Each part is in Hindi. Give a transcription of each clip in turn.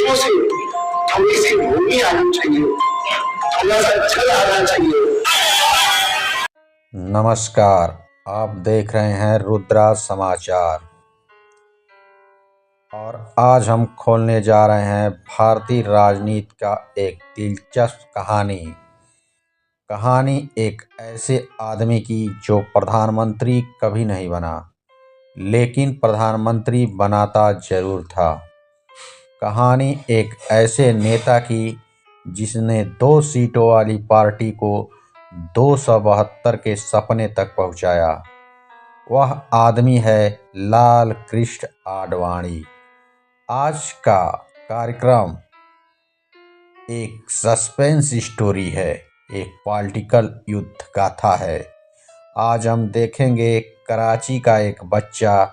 देशों से थोड़ी सी भूमि आनी चाहिए, थोड़ा सा जल आना चाहिए। नमस्कार, आप देख रहे हैं रुद्रा समाचार और आज हम खोलने जा रहे हैं भारतीय राजनीति का एक दिलचस्प कहानी एक ऐसे आदमी की जो प्रधानमंत्री कभी नहीं बना, लेकिन प्रधानमंत्री बनाता जरूर था। कहानी एक ऐसे नेता की जिसने 2 सीटों वाली पार्टी को 272 के सपने तक पहुंचाया। वह आदमी है लाल कृष्ण आडवाणी। आज का कार्यक्रम एक सस्पेंस स्टोरी है, एक पॉलिटिकल युद्ध गाथा है। आज हम देखेंगे कराची का एक बच्चा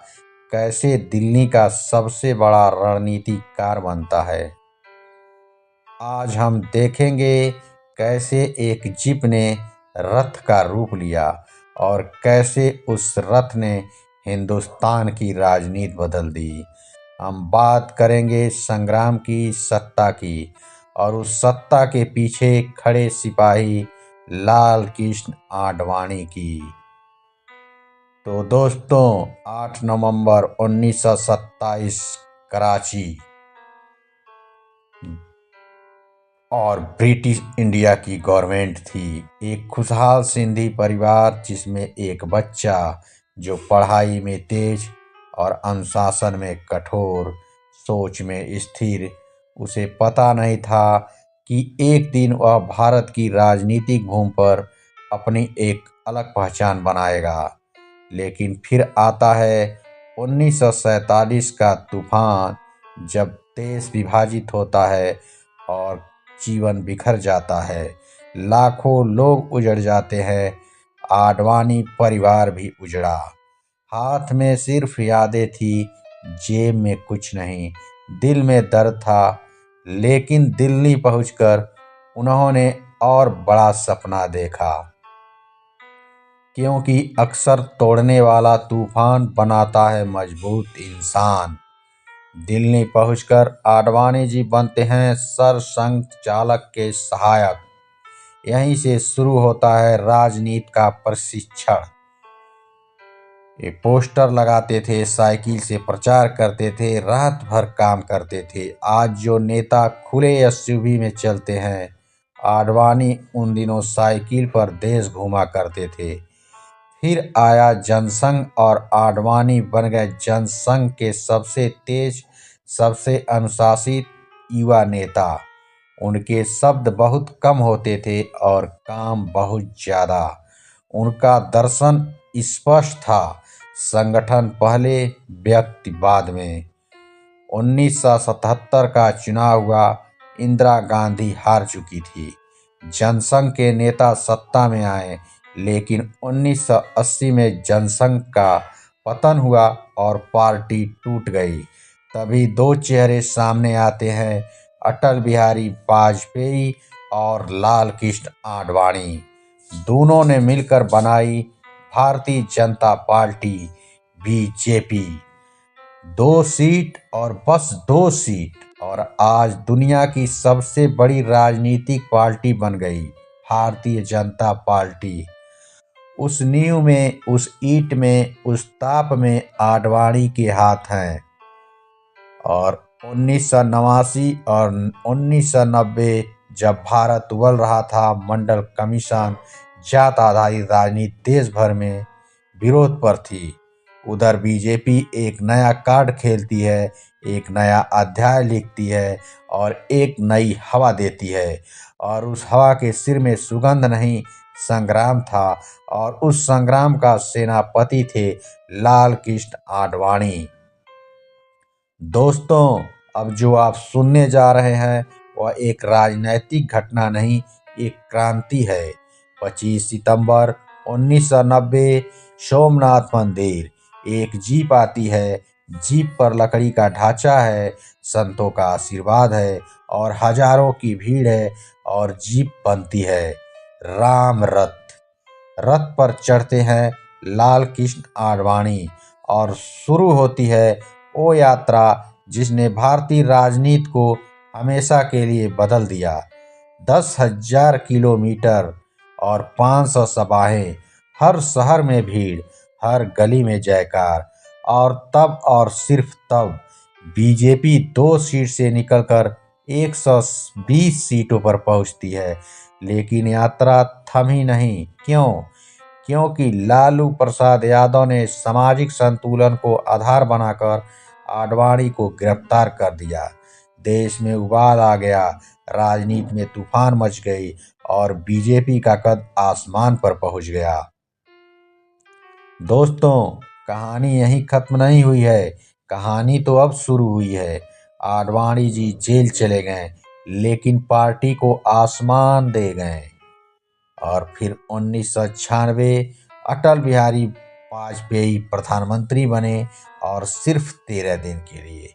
कैसे दिल्ली का सबसे बड़ा रणनीतिकार बनता है। आज हम देखेंगे कैसे एक जीप ने रथ का रूप लिया और कैसे उस रथ ने हिंदुस्तान की राजनीति बदल दी। हम बात करेंगे संग्राम की, सत्ता की और उस सत्ता के पीछे खड़े सिपाही लाल कृष्ण आडवाणी की। तो दोस्तों, 8 नवंबर 1927 कराची और ब्रिटिश इंडिया की गवर्नमेंट थी। एक खुशहाल सिंधी परिवार जिसमें एक बच्चा जो पढ़ाई में तेज और अनुशासन में कठोर, सोच में स्थिर, उसे पता नहीं था कि एक दिन वह भारत की राजनीतिक भूमि पर अपनी एक अलग पहचान बनाएगा। लेकिन फिर आता है 1947 का तूफान, जब देश विभाजित होता है और जीवन बिखर जाता है, लाखों लोग उजड़ जाते हैं। आडवाणी परिवार भी उजड़ा। हाथ में सिर्फ यादें थी, जेब में कुछ नहीं, दिल में दर्द था। लेकिन दिल्ली पहुंचकर उन्होंने और बड़ा सपना देखा, क्योंकि अक्सर तोड़ने वाला तूफान बनाता है मजबूत इंसान। दिल्ली पहुंचकर आडवाणी जी बनते हैं सरसंघ चालक के सहायक। यहीं से शुरू होता है राजनीति का प्रशिक्षण। ये पोस्टर लगाते थे, साइकिल से प्रचार करते थे, रात भर काम करते थे। आज जो नेता खुले एसयूवी में चलते हैं, आडवाणी उन दिनों साइकिल पर देश घूमा करते थे। फिर आया जनसंघ और आडवाणी बन गए जनसंघ के सबसे तेज, सबसे अनुशासित युवा नेता। उनके शब्द बहुत कम होते थे और काम बहुत ज़्यादा। उनका दर्शन स्पष्ट था, संगठन पहले, व्यक्ति बाद में। 1977 का चुनाव हुआ, इंदिरा गांधी हार चुकी थी। जनसंघ के नेता सत्ता में आए, लेकिन 1980 में जनसंघ का पतन हुआ और पार्टी टूट गई। तभी 2 चेहरे सामने आते हैं, अटल बिहारी वाजपेयी और लाल कृष्ण आडवाणी। दोनों ने मिलकर बनाई Bharatiya Janata party, BJP. 2 seat और बस 2 सीट, और आज दुनिया की सबसे बड़ी राजनीतिक पार्टी बन गई भारतीय जनता पार्टी। उस नींव में, उस ईंट में, उस ताप में आडवाणी के हाथ हैं। और 1989 और 1990 जब भारत उबल रहा था, मंडल कमीशन, जात आधारित राजनीति देश भर में विरोध पर थी। उधर बीजेपी एक नया कार्ड खेलती है, एक नया अध्याय लिखती है और एक नई हवा देती है। और उस हवा के सिर में सुगंध नहीं, संग्राम था। और उस संग्राम का सेनापति थे लाल कृष्ण आडवाणी। दोस्तों, अब जो आप सुनने जा रहे हैं वह एक राजनैतिक घटना नहीं, एक क्रांति है। 25 सितंबर 1990 सोमनाथ मंदिर। एक जीप आती है, जीप पर लकड़ी का ढांचा है, संतों का आशीर्वाद है और हजारों की भीड़ है और जीप बनती है। राम रथ। रथ पर चढ़ते हैं लाल कृष्ण आडवाणी और शुरू होती है वो यात्रा जिसने भारतीय राजनीति को हमेशा के लिए बदल दिया। 10,000 किलोमीटर और 500 सभाएं, हर शहर में भीड़, हर गली में जयकार। और तब और सिर्फ तब बीजेपी 2 सीट से निकलकर 120 सीटों पर पहुंचती है। लेकिन यात्रा थमी नहीं। क्यों? क्योंकि लालू प्रसाद यादव ने सामाजिक संतुलन को आधार बनाकर आडवाणी को गिरफ्तार कर दिया। देश में उबाल आ गया, राजनीति में तूफान मच गई और बीजेपी का कद आसमान पर पहुंच गया। दोस्तों, कहानी यहीं खत्म नहीं हुई है, कहानी तो अब शुरू हुई है। आडवाणी जी जेल चले गए, लेकिन पार्टी को आसमान दे गए। और फिर 1996 अटल बिहारी वाजपेयी प्रधानमंत्री बने, और सिर्फ 13 दिन के लिए।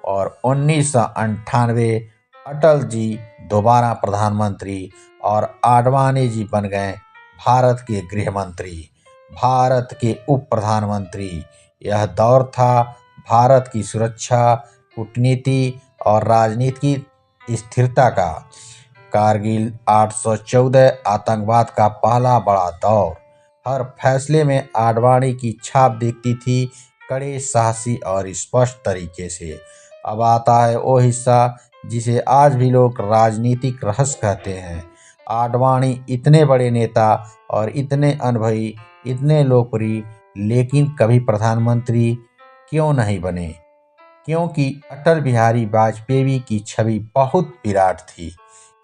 और 1998 अटल जी दोबारा प्रधानमंत्री और आडवाणी जी बन गए भारत के गृह मंत्री, भारत के उप प्रधानमंत्री। यह दौर था भारत की सुरक्षा, कूटनीति और राजनीति की स्थिरता का। कारगिल, 814, आतंकवाद का पहला बड़ा दौर। हर फैसले में आडवाणी की छाप दिखती थी, कड़े, साहसी और स्पष्ट तरीके से। अब आता है वो हिस्सा जिसे आज भी लोग राजनीतिक रहस्य कहते हैं। आडवाणी इतने बड़े नेता और इतने अनुभवी, इतने लोकप्रिय, लेकिन कभी प्रधानमंत्री क्यों नहीं बने? क्योंकि अटल बिहारी वाजपेयी की छवि बहुत विराट थी,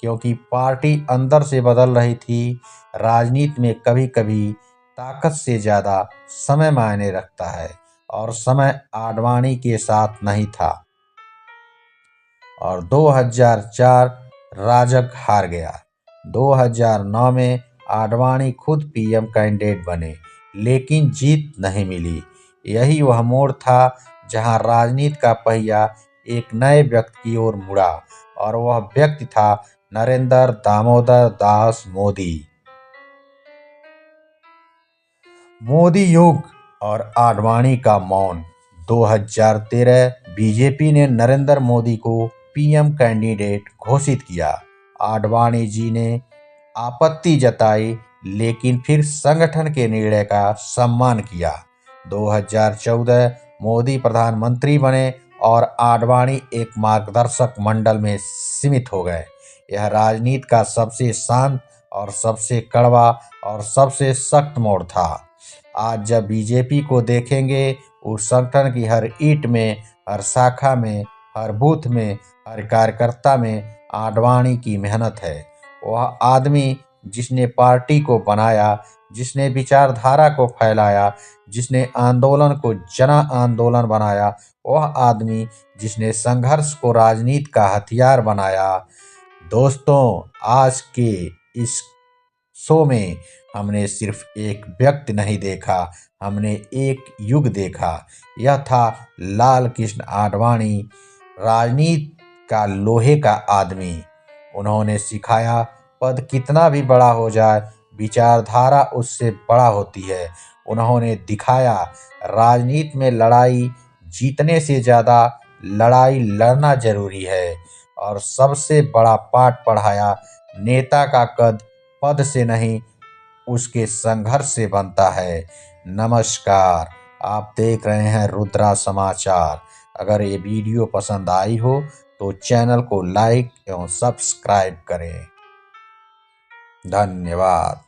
क्योंकि पार्टी अंदर से बदल रही थी। राजनीति में कभी कभी ताकत से ज़्यादा समय मायने रखता है, और समय आडवाणी के साथ नहीं था। और 2004 राजग हार गया। 2009 में आडवाणी खुद पीएम कैंडिडेट बने, लेकिन जीत नहीं मिली। यही वह मोड़ था जहां राजनीति का पहिया एक नए व्यक्ति की ओर मुड़ा, और वह व्यक्ति था नरेंद्र दामोदर दास मोदी। मोदी युग और आडवाणी का मौन। 2013 बीजेपी ने नरेंद्र मोदी को पीएम कैंडिडेट घोषित किया। आडवाणी जी ने आपत्ति जताई, लेकिन फिर संगठन के निर्णय का सम्मान किया। 2014 मोदी प्रधानमंत्री बने और आडवाणी एक मार्गदर्शक मंडल में सीमित हो गए। यह राजनीति का सबसे शांत और सबसे कड़वा और सबसे सख्त मोड़ था। आज जब बीजेपी को देखेंगे, उस संगठन की हर ईंट में, हर शाखा में, हर बूथ में, हर कार्यकर्ता में आडवाणी की मेहनत है। वह आदमी जिसने पार्टी को बनाया, जिसने विचारधारा को फैलाया, जिसने आंदोलन को जन आंदोलन बनाया, वह आदमी जिसने संघर्ष को राजनीति का हथियार बनाया। दोस्तों, आज के इस शो में हमने सिर्फ एक व्यक्ति नहीं देखा, हमने एक युग देखा। यह था लाल कृष्ण आडवाणी, राजनीति का लोहे का आदमी। उन्होंने सिखाया पद कितना भी बड़ा हो जाए, विचारधारा उससे बड़ा होती है। उन्होंने दिखाया राजनीति में लड़ाई जीतने से ज़्यादा लड़ाई लड़ना जरूरी है। और सबसे बड़ा पाठ पढ़ाया, नेता का कद पद से नहीं, उसके संघर्ष से बनता है। नमस्कार, आप देख रहे हैं रुद्रा समाचार। अगर ये वीडियो पसंद आई हो तो चैनल को लाइक एवं सब्सक्राइब करें। धन्यवाद।